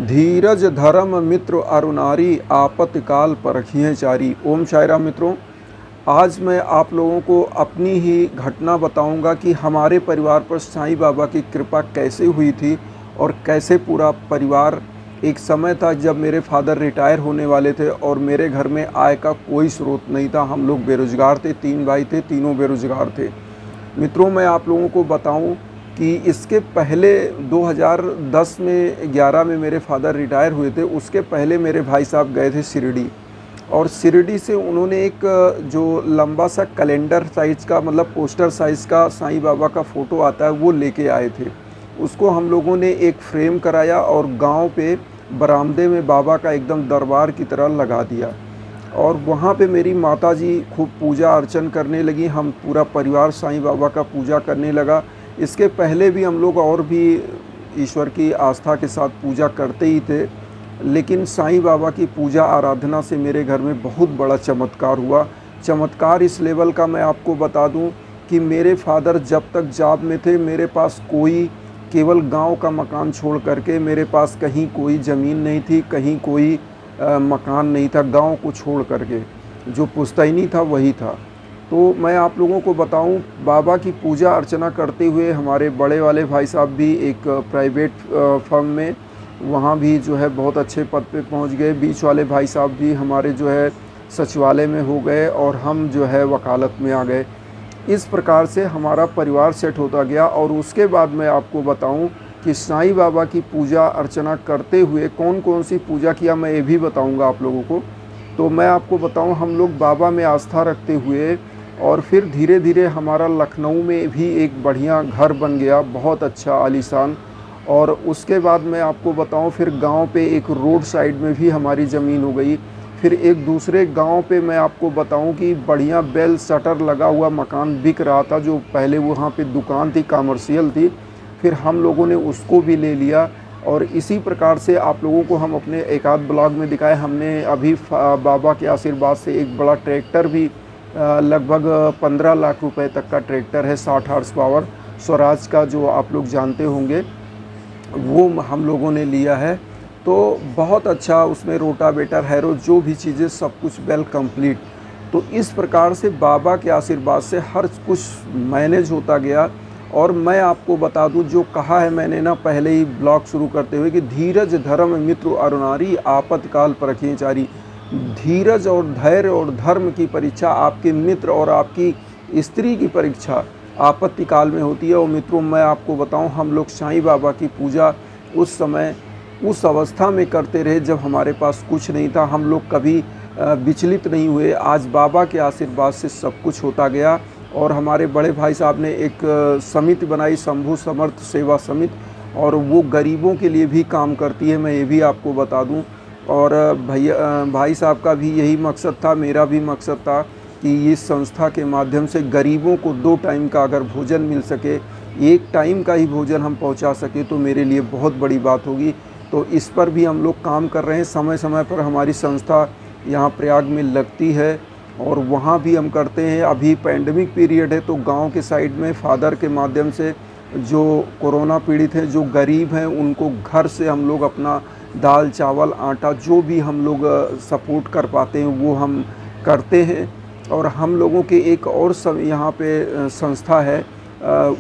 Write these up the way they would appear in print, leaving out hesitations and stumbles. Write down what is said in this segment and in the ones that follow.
धीरज धर्म मित्र अरुनारी आपत्तिकाल परखिए चारी। ओम साई राम मित्रों, आज मैं आप लोगों को अपनी ही घटना बताऊंगा कि हमारे परिवार पर साईं बाबा की कृपा कैसे हुई थी और कैसे पूरा परिवार। एक समय था जब मेरे फादर रिटायर होने वाले थे और मेरे घर में आय का कोई स्रोत नहीं था। हम लोग बेरोज़गार थे, 3 भाई थे, तीनों बेरोज़गार थे। मित्रों, मैं आप लोगों को बताऊं कि इसके पहले 2010 में 11 में मेरे फादर रिटायर हुए थे। उसके पहले मेरे भाई साहब गए थे शिरडी, और शिरडी से उन्होंने एक जो लंबा सा कैलेंडर साइज़ का, मतलब पोस्टर साइज़ का साईं बाबा का फ़ोटो आता है, वो लेके आए थे। उसको हम लोगों ने एक फ्रेम कराया और गांव पे बरामदे में बाबा का एकदम दरबार की तरह लगा दिया। और वहाँ पे मेरी माताजी खूब पूजा अर्चन करने लगी। हम पूरा परिवार साईं बाबा का पूजा करने लगा। इसके पहले भी हम लोग और भी ईश्वर की आस्था के साथ पूजा करते ही थे, लेकिन साईं बाबा की पूजा आराधना से मेरे घर में बहुत बड़ा चमत्कार हुआ। चमत्कार इस लेवल का मैं आपको बता दूं कि मेरे फादर जब तक जॉब में थे, मेरे पास कोई, केवल गांव का मकान छोड़ करके मेरे पास कहीं कोई ज़मीन नहीं थी, कहीं कोई मकान नहीं था। गांव को छोड़ करके जो पुश्तैनी था वही था। तो मैं आप लोगों को बताऊं, बाबा की पूजा अर्चना करते हुए हमारे बड़े वाले भाई साहब भी एक प्राइवेट फर्म में, वहाँ भी जो है बहुत अच्छे पद पे पहुँच गए। बीच वाले भाई साहब भी हमारे जो है सचिवालय में हो गए और हम जो है वकालत में आ गए। इस प्रकार से हमारा परिवार सेट होता गया। और उसके बाद मैं आपको बताऊं कि साईं बाबा की पूजा अर्चना करते हुए कौन कौन सी पूजा किया, मैं ये भी बताऊंगा आप लोगों को। तो मैं आपको बताऊं, हम लोग बाबा में आस्था रखते हुए और फिर धीरे धीरे हमारा लखनऊ में भी एक बढ़िया घर बन गया, बहुत अच्छा आलीशान। और उसके बाद मैं आपको बताऊं, फिर गांव पे एक रोड साइड में भी हमारी ज़मीन हो गई। फिर एक दूसरे गांव पे मैं आपको बताऊं कि बढ़िया बेल शटर लगा हुआ मकान बिक रहा था, जो पहले वहाँ पे दुकान थी, कमर्शियल थी। फिर हम लोगों ने उसको भी ले लिया। और इसी प्रकार से आप लोगों को हम अपने एक आध ब्लॉग में दिखाए। हमने अभी बाबा के आशीर्वाद से एक बड़ा ट्रैक्टर भी, लगभग 15 लाख रुपए तक का ट्रैक्टर है, 60 हॉर्स पावर स्वराज का, जो आप लोग जानते होंगे, वो हम लोगों ने लिया है। तो बहुत अच्छा, उसमें रोटावेटर, हैरो, जो भी चीज़ें, सब कुछ वेल कंप्लीट। तो इस प्रकार से बाबा के आशीर्वाद से हर कुछ मैनेज होता गया। और मैं आपको बता दूं, जो कहा है मैंने ना पहले ही ब्लॉग शुरू करते हुए, कि धीरज धर्म मित्र अरुनारी आपत्तिकाल परखिए चारी। धीरज और धैर्य और धर्म की परीक्षा, आपके मित्र और आपकी स्त्री की परीक्षा आपत्ति काल में होती है। और मित्रों, मैं आपको बताऊं, हम लोग साईं बाबा की पूजा उस समय, उस अवस्था में करते रहे जब हमारे पास कुछ नहीं था। हम लोग कभी विचलित नहीं हुए। आज बाबा के आशीर्वाद से सब कुछ होता गया। और हमारे बड़े भाई साहब ने एक समिति बनाई, शंभू समर्थ सेवा समिति, और वो गरीबों के लिए भी काम करती है, मैं ये भी आपको बता दूं। और भाई साहब का भी यही मकसद था, मेरा भी मकसद था कि इस संस्था के माध्यम से गरीबों को 2 टाइम का अगर भोजन मिल सके, 1 टाइम का ही भोजन हम पहुंचा सके, तो मेरे लिए बहुत बड़ी बात होगी। तो इस पर भी हम लोग काम कर रहे हैं। समय समय पर हमारी संस्था यहाँ प्रयाग में लगती है और वहाँ भी हम करते हैं। अभी पैंडमिक पीरियड है, तो गांव के साइड में फादर के माध्यम से जो कोरोना पीड़ित हैं, जो गरीब हैं, उनको घर से हम लोग अपना दाल चावल आटा, जो भी हम लोग सपोर्ट कर पाते हैं, वो हम करते हैं। और हम लोगों के एक और सब यहाँ पे संस्था है,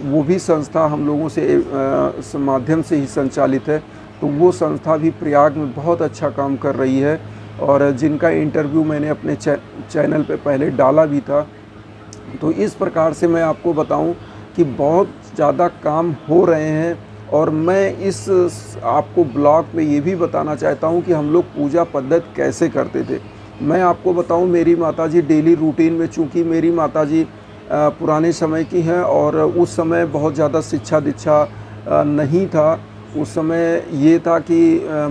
वो भी संस्था हम लोगों से माध्यम से ही संचालित है। तो वो संस्था भी प्रयाग में बहुत अच्छा काम कर रही है, और जिनका इंटरव्यू मैंने अपने चैनल पे पहले डाला भी था। तो इस प्रकार से मैं आपको बताऊं कि बहुत ज़्यादा काम हो रहे हैं। और मैं इस आपको ब्लॉग में ये भी बताना चाहता हूं कि हम लोग पूजा पद्धति कैसे करते थे। मैं आपको बताऊं, मेरी माताजी डेली रूटीन में, चूँकि मेरी माताजी पुराने समय की हैं और उस समय बहुत ज़्यादा शिक्षा दीक्षा नहीं था। उस समय ये था कि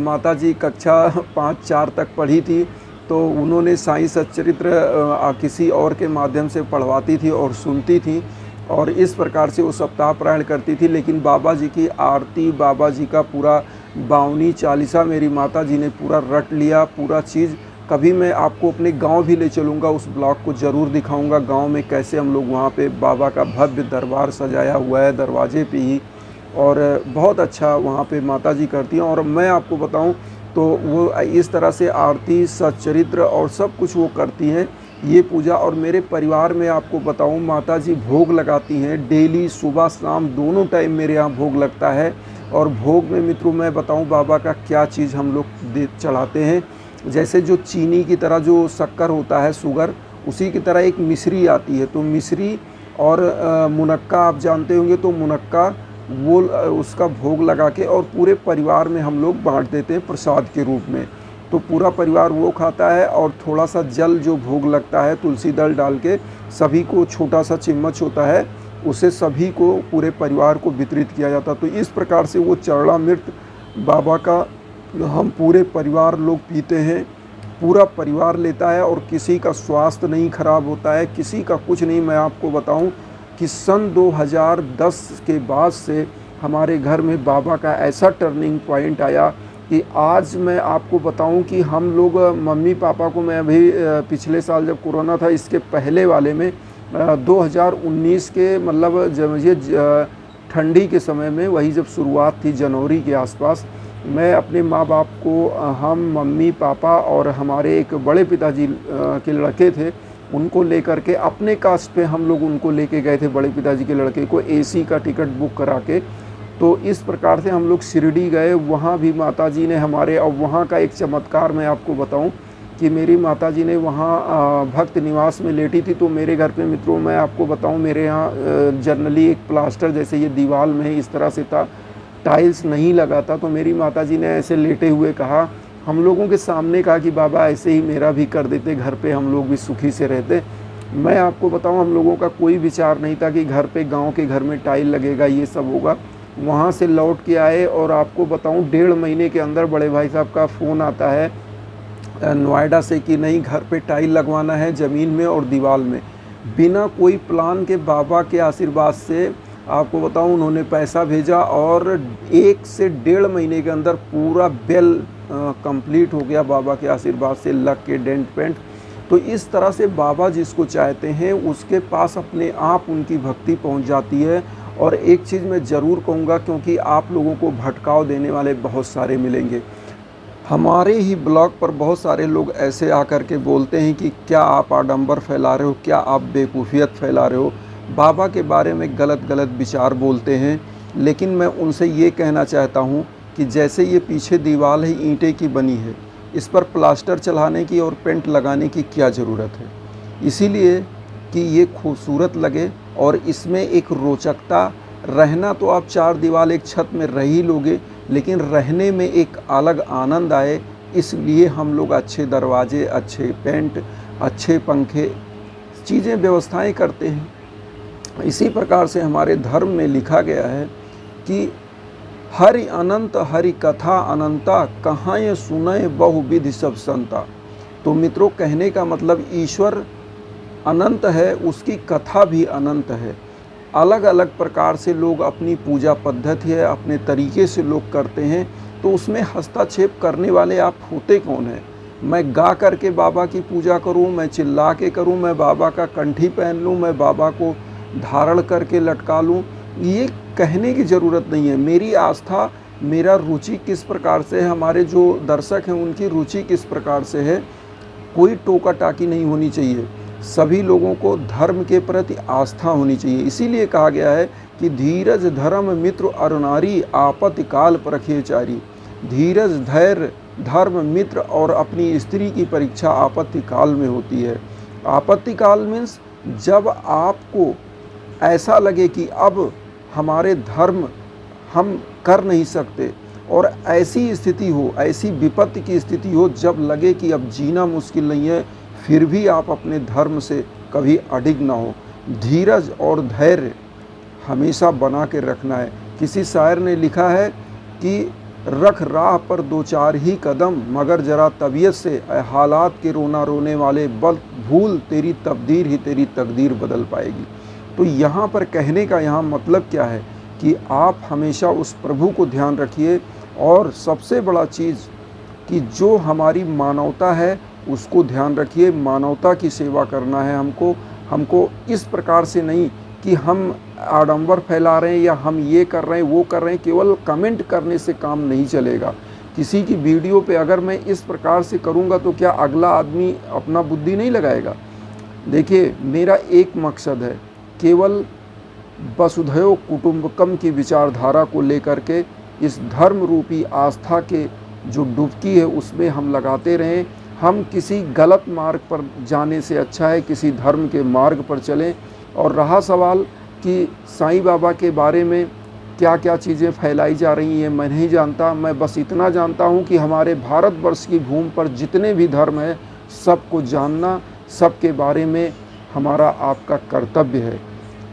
माताजी कक्षा 5-4 तक पढ़ी थी, तो उन्होंने साईं सच्चरित्र किसी और के माध्यम से पढ़वाती थी और सुनती थी, और इस प्रकार से वो सप्ताह पारायण करती थी। लेकिन बाबा जी की आरती, बाबा जी का पूरा बावनी चालीसा मेरी माताजी ने पूरा रट लिया, पूरा चीज़। कभी मैं आपको अपने गांव भी ले चलूँगा, उस ब्लॉग को ज़रूर दिखाऊंगा, गांव में कैसे हम लोग वहाँ पे बाबा का भव्य दरबार सजाया हुआ है, दरवाजे पे ही। और बहुत अच्छा वहाँ पे माताजी करती हैं। और मैं आपको बताऊँ तो वो इस तरह से आरती, सच्चरित्र और सब कुछ वो करती हैं ये पूजा। और मेरे परिवार में आपको बताऊँ, माताजी भोग लगाती हैं डेली, सुबह शाम दोनों टाइम मेरे यहाँ भोग लगता है। और भोग में मित्रों मैं बताऊँ बाबा का क्या चीज़ हम लोग चढ़ाते हैं। जैसे जो चीनी की तरह जो शक्कर होता है, शुगर, उसी की तरह एक मिश्री आती है। तो मिश्री और मुनक्का आप जानते होंगे, तो मुनक्का वो उसका भोग लगा के और पूरे परिवार में हम लोग बांट देते हैं प्रसाद के रूप में। तो पूरा परिवार वो खाता है और थोड़ा सा जल जो भोग लगता है तुलसी दल डाल के, सभी को छोटा सा चम्मच होता है, उसे सभी को पूरे परिवार को वितरित किया जाता है। तो इस प्रकार से वो चरणामृत बाबा का हम पूरे परिवार लोग पीते हैं। पूरा परिवार लेता है और किसी का स्वास्थ्य नहीं खराब होता है, किसी का कुछ नहीं। मैं आपको बताऊं कि सन 2010 के बाद से हमारे घर में बाबा का ऐसा टर्निंग पॉइंट आया कि आज मैं आपको बताऊं कि हम लोग मम्मी पापा को, मैं अभी पिछले साल जब कोरोना था इसके पहले वाले में 2019 के मतलब जब ये ठंडी के समय में, वही जब शुरुआत थी जनवरी के आसपास, मैं अपने माँ बाप को, हम मम्मी पापा और हमारे एक बड़े पिताजी के लड़के थे, उनको लेकर के अपने कास्ट पे हम लोग उनको लेके गए थे, बड़े पिताजी के लड़के को एसी का टिकट बुक करा के। तो इस प्रकार से हम लोग शिरडी गए, वहाँ भी माताजी ने हमारे, और वहाँ का एक चमत्कार मैं आपको बताऊँ कि मेरी माताजी ने वहाँ भक्त निवास में लेटी थी। तो मेरे घर पे मित्रों मैं आपको बताऊँ, मेरे यहाँ जनरली एक प्लास्टर जैसे ये दीवार में इस तरह से था, टाइल्स नहीं लगा था। तो मेरी माताजी ने ऐसे लेटे हुए कहा, हम लोगों के सामने कहा कि बाबा ऐसे ही मेरा भी कर देते, घर पे हम लोग भी सुखी से रहते। मैं आपको बताऊं हम लोगों का कोई विचार नहीं था कि घर पे, गांव के घर में टाइल लगेगा, ये सब होगा। वहाँ से लौट के आए और आपको बताऊं 1.5 महीने के अंदर बड़े भाई साहब का फ़ोन आता है नोएडा से कि नहीं, घर पे टाइल लगवाना है ज़मीन में और दीवार में। बिना कोई प्लान के बाबा के आशीर्वाद से आपको बताऊं उन्होंने पैसा भेजा और 1 से 1.5 महीने के अंदर पूरा बिल कंप्लीट हो गया बाबा के आशीर्वाद से, लग के डेंट पेंट। तो इस तरह से बाबा जिसको चाहते हैं उसके पास अपने आप उनकी भक्ति पहुंच जाती है। और एक चीज़ मैं ज़रूर कहूँगा, क्योंकि आप लोगों को भटकाव देने वाले बहुत सारे मिलेंगे। हमारे ही ब्लॉग पर बहुत सारे लोग ऐसे आकर के बोलते हैं कि क्या आप आडंबर फैला रहे हो, क्या आप बेवकूफ़ियत फैला रहे हो, बाबा के बारे में गलत गलत विचार बोलते हैं। लेकिन मैं उनसे ये कहना चाहता हूँ कि जैसे ये पीछे दीवार है ईंटे की बनी है, इस पर प्लास्टर चढ़ाने की और पेंट लगाने की क्या ज़रूरत है? इसीलिए कि ये खूबसूरत लगे और इसमें एक रोचकता, रहना तो आप 4 दीवार एक छत में रह ही लोगे, लेकिन रहने में एक अलग आनंद आए, इसलिए हम लोग अच्छे दरवाजे, अच्छे पेंट, अच्छे पंखे, चीज़ें व्यवस्थाएं करते हैं। इसी प्रकार से हमारे धर्म में लिखा गया है कि हरि अनंत हरि कथा अनंता, कहाँ ये सुनय बहुविधि सब संता। तो मित्रों कहने का मतलब ईश्वर अनंत है, उसकी कथा भी अनंत है। अलग अलग प्रकार से लोग अपनी पूजा पद्धति है, अपने तरीके से लोग करते हैं। तो उसमें हस्तक्षेप करने वाले आप होते कौन हैं? मैं गा करके बाबा की पूजा करूं, मैं चिल्ला के करूं, मैं बाबा का कंठी पहन लूं, मैं बाबा को धारण करके लटका लूं, ये कहने की ज़रूरत नहीं है। मेरी आस्था, मेरा रुचि किस प्रकार से है, हमारे जो दर्शक हैं उनकी रुचि किस प्रकार से है, कोई टोका टाकी नहीं होनी चाहिए। सभी लोगों को धर्म के प्रति आस्था होनी चाहिए। इसीलिए कहा गया है कि धीरज धर्म मित्र अर नारी, आपत्ति काल परखे चारी। धीरज, धैर्य, धर्म, मित्र और अपनी स्त्री की परीक्षा आपत्ति काल में होती है। आपत्ति काल मीन्स जब आपको ऐसा लगे कि अब हमारे धर्म हम कर नहीं सकते, और ऐसी स्थिति हो, ऐसी विपत्ति की स्थिति हो जब लगे कि अब जीना मुश्किल नहीं है, फिर भी आप अपने धर्म से कभी अडिग ना हो। धीरज और धैर्य हमेशा बना के रखना है। किसी शायर ने लिखा है कि रख राह पर 2-4 ही कदम, मगर जरा तबीयत से हालात के रोना रोने वाले बल भूल, तेरी तकदीर ही तेरी तकदीर बदल पाएगी। तो यहाँ पर कहने का यहाँ मतलब क्या है कि आप हमेशा उस प्रभु को ध्यान रखिए। और सबसे बड़ा चीज़ कि जो हमारी मानवता है उसको ध्यान रखिए। मानवता की सेवा करना है हमको। हमको इस प्रकार से नहीं कि हम आडंबर फैला रहे हैं या हम ये कर रहे हैं वो कर रहे हैं। केवल कमेंट करने से काम नहीं चलेगा। किसी की वीडियो पे अगर मैं इस प्रकार से करूँगा तो क्या अगला आदमी अपना बुद्धि नहीं लगाएगा? देखिए, मेरा एक मकसद है, केवल वसुधैव कुटुंबकम की विचारधारा को लेकर के इस धर्म रूपी आस्था के जो डुबकी है उसमें हम लगाते रहें। हम किसी गलत मार्ग पर जाने से अच्छा है किसी धर्म के मार्ग पर चलें। और रहा सवाल कि साईं बाबा के बारे में क्या क्या चीज़ें फैलाई जा रही हैं, मैं नहीं जानता। मैं बस इतना जानता हूँ कि हमारे भारतवर्ष की भूमि पर जितने भी धर्म हैं सबको जानना, सबके बारे में हमारा आपका कर्तव्य है।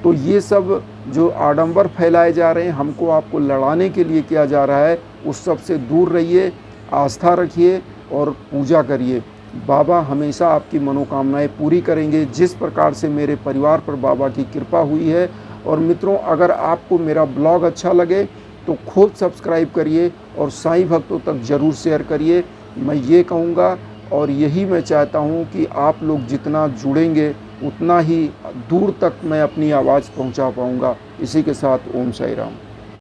तो ये सब जो आडंबर फैलाए जा रहे हैं, हमको आपको लड़ाने के लिए किया जा रहा है, उस सब से दूर रहिए, आस्था रखिए और पूजा करिए। बाबा हमेशा आपकी मनोकामनाएं पूरी करेंगे, जिस प्रकार से मेरे परिवार पर बाबा की कृपा हुई है। और मित्रों, अगर आपको मेरा ब्लॉग अच्छा लगे तो खूब सब्सक्राइब करिए और साईं भक्तों तक ज़रूर शेयर करिए। मैं ये कहूँगा और यही मैं चाहता हूँ कि आप लोग जितना जुड़ेंगे उतना ही दूर तक मैं अपनी आवाज़ पहुँचा पाऊँगा। इसी के साथ ओम साई राम।